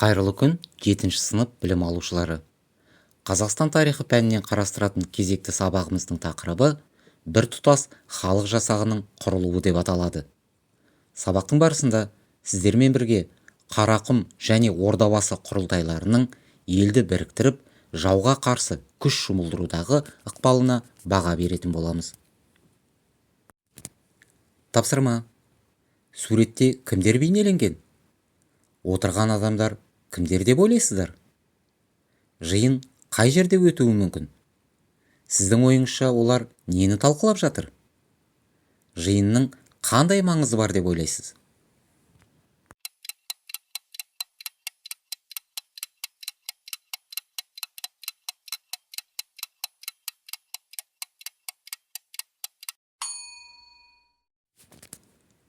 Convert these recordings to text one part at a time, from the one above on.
Қайырлы күн, 7 сынып білім алушылары. Қазақстан тарихы пәнінен қарастыратын кезекті сабағымыздың тақырыбы біртұтас халық жасағының құрылуы деп аталады. Сабақтың барысында сіздермен бірге Қарақұм және Ордабасы құрылтайларының елді біріктіріп, жауға қарсы күш жұмылдырудағы ықпалына баға беретін боламыз. Тапсырма. Суретте кімдер бейнеленген? Отырған адамдар кімдер деп ойлайсыздар? Жиын қай жерде өтуі мүмкін? Сіздің ойыңызша олар нені талқылап жатыр? Жиынның қандай маңызы бар деп ойлайсыз?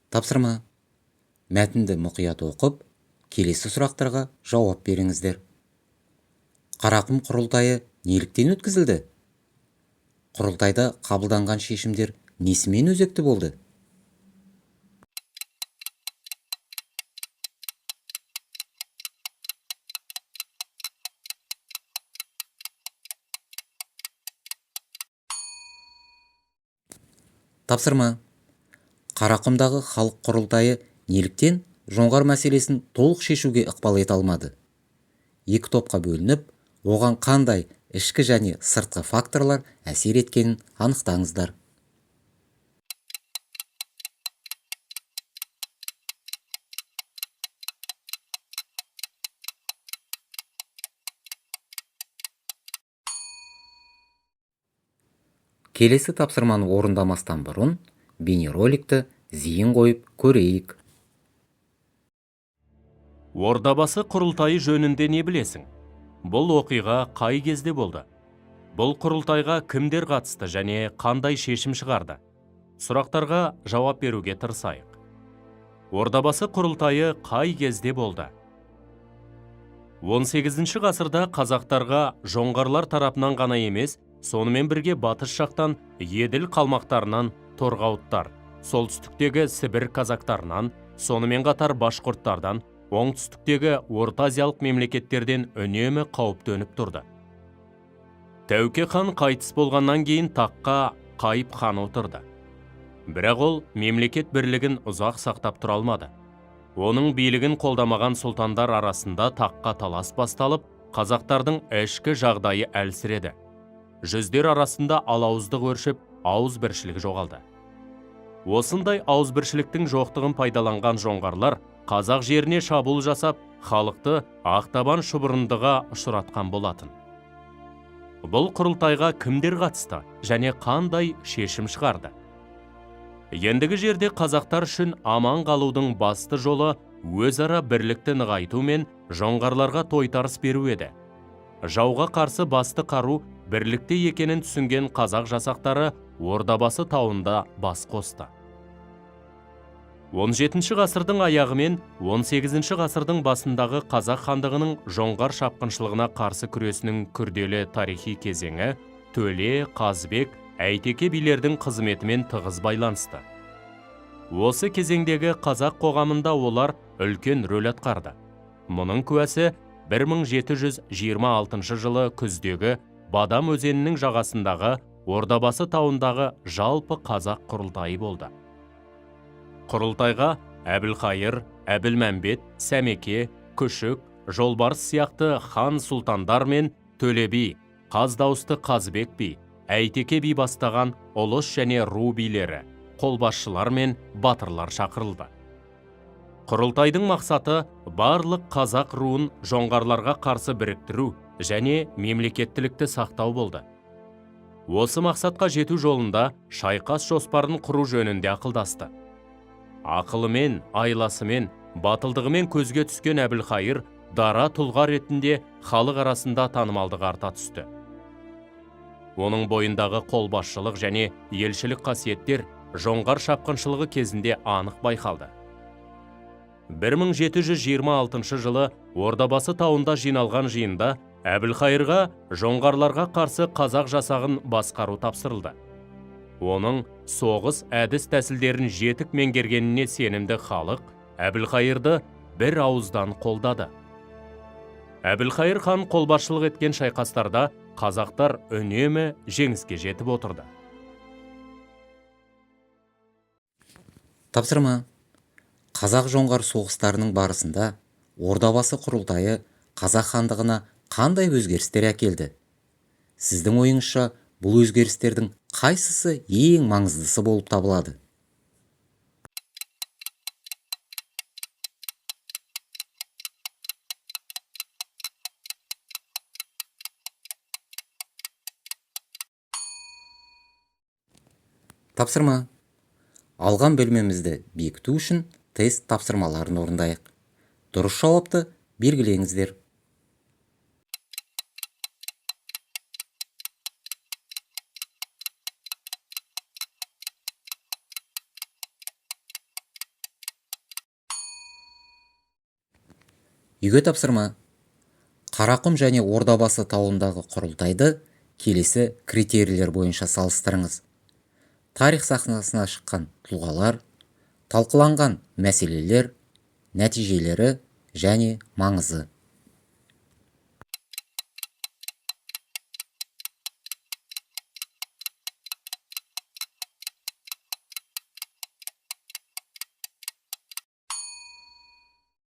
Тапсырма. Мәтінді мұқият оқып, келесі сұрақтарға жауап беріңіздер. Қарақұм құрылтайы неліктен өткізілді? Құрылтайда қабылданған шешімдер несімен өзекті болды? Тапсырма. Қарақұмдағы халық құрылтайы неліктен жоңғар мәселесін толық шешуге ықпал ете алмады? Екі топқа бөлініп, оған қандай ішкі және сыртқы факторлар әсер еткенін анықтаңыздар. Келесі тапсырманы орындамастан бұрын бейнероликті зейін қойып көрейік. Ордабасы құрылтайы жөнінде не білесің? Бұл оқиға қай кезде болды? Бұл құрылтайға кімдер қатысты және қандай шешім шығарды? Сұрақтарға жауап беруге тырысайық. Ордабасы құрылтайы қай кезде болды? 18 ғасырда қазақтарға жоңғарлар тарапынан ғана емес, сонымен бірге батыс жақтан Еділ қалмақтарынан торғауыттар, солтүстіктегі Сібір казактарынан, сонымен қатар башқұрттардан, оңтүстіктегі орта-азиялық мемлекеттерден үнемі қауіп төніп тұрды. Тәуке хан қайтыс болғаннан кейін таққа Қайып хан отырды. Бірақ ол мемлекет бірлігін ұзақ сақтап тұра алмады. Оның билігін қолдамаған сұлтандар арасында таққа талас басталып, қазақтардың ішкі жағдайы әлсіреді. Жүздер арасында алауыздық өршіп, ауызбіршілік жоғалды. Осындай ауызбіршіліктің жоқтығын пайдаланған жоңғарлар қазақ жеріне шабуыл жасап, халықты ақтабан шұбырындыға ұшыратқан болатын. Бұл құрылтайға кімдер қатысты және қандай шешім шығарды? Ендігі жерде қазақтар үшін аман қалудың басты жолы өзара бірлікті нығайту мен жоңғарларға тойтарыс беру еді. Жауға қарсы басты қару бірлікте екенін түсінген қазақ жасақтары Ордабасы тауында бас қосты. 17 ғасырдың аяғы мен 18 ғасырдың басындағы қазақ хандығының жоңғар шапқыншылығына қарсы күресінің күрделі тарихи кезеңі Төле, Қазбек, Әйтеке билердің қызметімен тығыз байланысты. Осы кезеңдегі қазақ қоғамында олар үлкен рөл атқарды. Мұның куәсі 1726 жылы күздегі Бадам өзенінің жағасындағы Ордабасы тауындағы жалпы қазақ құрылтайы болды. Құрылтайға Әбілқайыр, Әбілмәмбет, Сәмеке, Күшік, Жолбарыс сияқты хан сұлтандар мен Төле би, Қаздауысты Қазбек би, Әйтеке би бастаған ұлыс және ру билері, қолбасшылар мен батырлар шақырылды. Құрылтайдың мақсаты барлық қазақ руын жоңғарларға қарсы біріктіру және мемлекеттілікті сақтау болды. Осы мақсатқа жету жолында шайқас жоспарын құру жөнінде ақылдасты. Ақылымен, айласымен, батылдығымен көзге түскен Әбілқайыр дара тұлға ретінде халық арасында танымалдығы арта түсті. Оның бойындағы қолбасшылық және елшілік қасиеттер жоңғар шапқыншылығы кезінде анық байқалды. 1726 жылы Ордабасы тауында жиналған жиында Әбілқайырға жоңғарларға қарсы қазақ жасағын басқару тапсырылды. Оның соғыс әдіс тәсілдерін жетік меңгергеніне сенімді халық Әбілқайырды бір ауыздан қолдады. Әбілқайыр хан қолбасшылық еткен шайқастарда қазақтар үнемі жеңіске жетіп отырды. Тапсырма. Қазақ жоңғар соғыстарының барысында Ордабасы құрылтайы қазақ хандығына қандай өзгерістер әкелді? Сіздің ойыңызша бұл өзгерістердің қайсысы ең маңыздысы болып табылады? Тапсырма. Алған бөлмемізді бекіту үшін тест тапсырмаларын орындайық. Дұрыс жауапты белгілеңіздер. Үйге тапсырма. Қарақұм және Ордабасы тауындағы құрылтайды келесі критерийлер бойынша салыстырыңыз. Тарих сахнасына шыққан тұлғалар, талқыланған мәселелер, нәтижелері және маңызы.